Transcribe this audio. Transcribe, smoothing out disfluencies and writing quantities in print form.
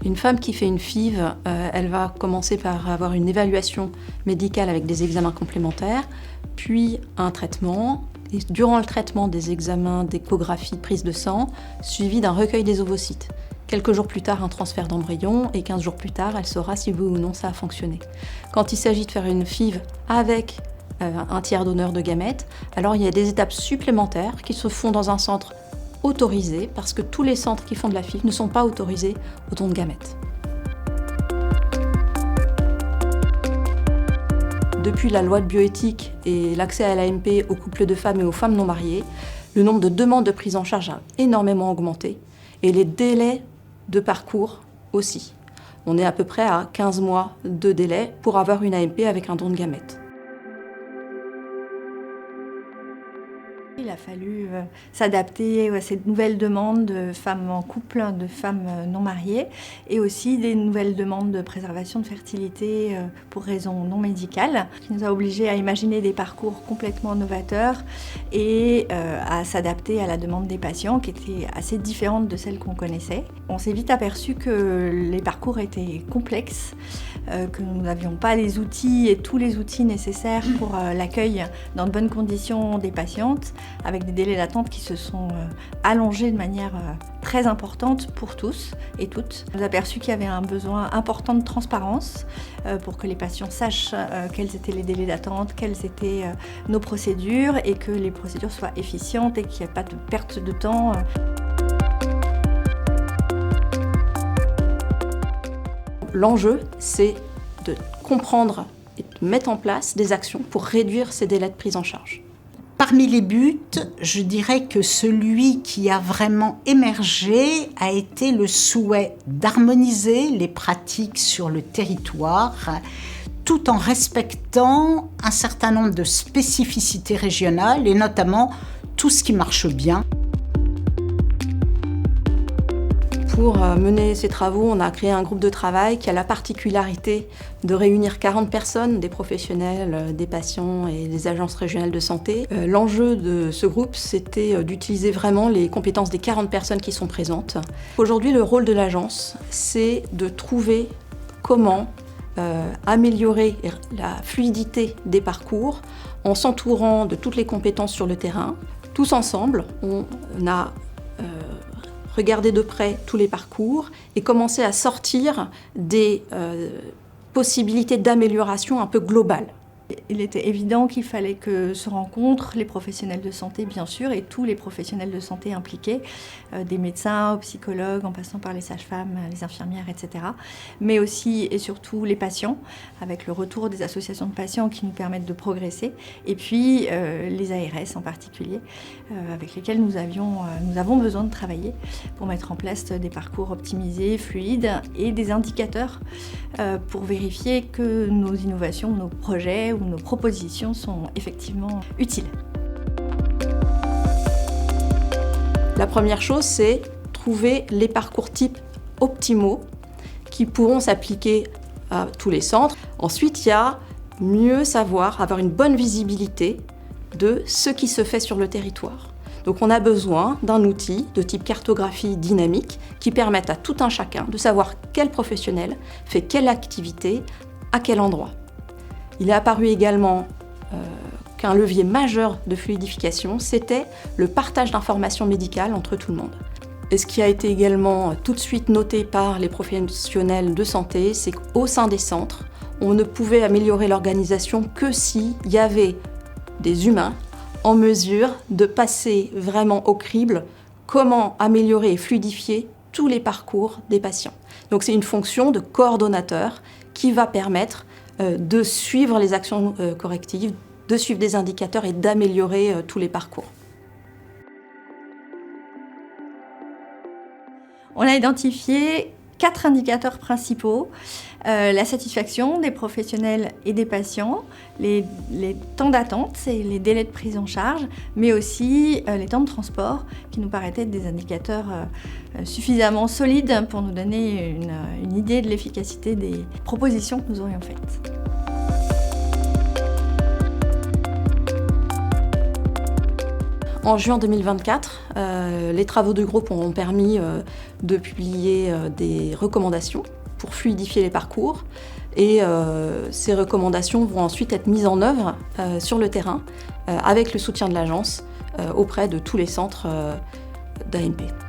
Une femme qui fait une FIV, elle va commencer par avoir une évaluation médicale avec des examens complémentaires, puis un traitement, et durant le traitement des examens d'échographie, prise de sang, suivi d'un recueil des ovocytes. Quelques jours plus tard, un transfert d'embryon, et 15 jours plus tard, elle saura si oui ou non ça a fonctionné. Quand il s'agit de faire une FIV avec un tiers donneur de gamètes, alors il y a des étapes supplémentaires qui se font dans un centre autorisé, parce que tous les centres qui font de la FIV ne sont pas autorisés au don de gamètes. Depuis la loi de bioéthique et l'accès à l'AMP aux couples de femmes et aux femmes non mariées, le nombre de demandes de prise en charge a énormément augmenté et les délais de parcours aussi. On est à peu près à 15 mois de délai pour avoir une AMP avec un don de gamètes. Il a fallu s'adapter à ces nouvelles demandes de femmes en couple, de femmes non mariées, et aussi des nouvelles demandes de préservation de fertilité pour raisons non médicales, qui nous a obligés à imaginer des parcours complètement novateurs et à s'adapter à la demande des patients qui était assez différente de celle qu'on connaissait. On s'est vite aperçu que les parcours étaient complexes, que nous n'avions pas les outils et tous les outils nécessaires pour l'accueil dans de bonnes conditions des patientes, avec des délais d'attente qui se sont allongés de manière très importante pour tous et toutes. On a aperçu qu'il y avait un besoin important de transparence pour que les patients sachent quels étaient les délais d'attente, quelles étaient nos procédures et que les procédures soient efficientes et qu'il n'y ait pas de perte de temps. L'enjeu, c'est de comprendre et de mettre en place des actions pour réduire ces délais de prise en charge. Parmi les buts, je dirais que celui qui a vraiment émergé a été le souhait d'harmoniser les pratiques sur le territoire, tout en respectant un certain nombre de spécificités régionales et notamment tout ce qui marche bien. Pour mener ces travaux, on a créé un groupe de travail qui a la particularité de réunir 40 personnes, des professionnels, des patients et des agences régionales de santé. L'enjeu de ce groupe, c'était d'utiliser vraiment les compétences des 40 personnes qui sont présentes. Aujourd'hui, le rôle de l'agence, c'est de trouver comment améliorer la fluidité des parcours en s'entourant de toutes les compétences sur le terrain. Tous ensemble, on a regarder de près tous les parcours et commencer à sortir des possibilités d'amélioration un peu globales. Il était évident qu'il fallait que se rencontrent les professionnels de santé, bien sûr, et tous les professionnels de santé impliqués, des médecins aux psychologues, en passant par les sages-femmes, les infirmières, etc. Mais aussi et surtout les patients, avec le retour des associations de patients qui nous permettent de progresser, et puis les ARS en particulier, avec lesquels nous avons besoin de travailler pour mettre en place des parcours optimisés, fluides, et des indicateurs pour vérifier que nos innovations, nos projets ou nos propositions sont effectivement utiles. La première chose, c'est trouver les parcours types optimaux qui pourront s'appliquer à tous les centres. Ensuite, il y a mieux savoir, avoir une bonne visibilité de ce qui se fait sur le territoire. Donc on a besoin d'un outil de type cartographie dynamique qui permette à tout un chacun de savoir quel professionnel fait quelle activité, à quel endroit. Il est apparu également qu'un levier majeur de fluidification, c'était le partage d'informations médicales entre tout le monde. Et ce qui a été également tout de suite noté par les professionnels de santé, c'est qu'au sein des centres, on ne pouvait améliorer l'organisation que s'il y avait des humains en mesure de passer vraiment au crible comment améliorer et fluidifier tous les parcours des patients. Donc c'est une fonction de coordonnateur qui va permettre de suivre les actions correctives, de suivre des indicateurs et d'améliorer tous les parcours. On a identifié 4 indicateurs principaux. La satisfaction des professionnels et des patients, les temps d'attente et les délais de prise en charge, mais aussi les temps de transport qui nous paraissaient être des indicateurs suffisamment solides pour nous donner une idée de l'efficacité des propositions que nous aurions faites. En juin 2024, les travaux du groupe ont permis de publier des recommandations pour fluidifier les parcours. Et ces recommandations vont ensuite être mises en œuvre sur le terrain avec le soutien de l'agence auprès de tous les centres d'AMP.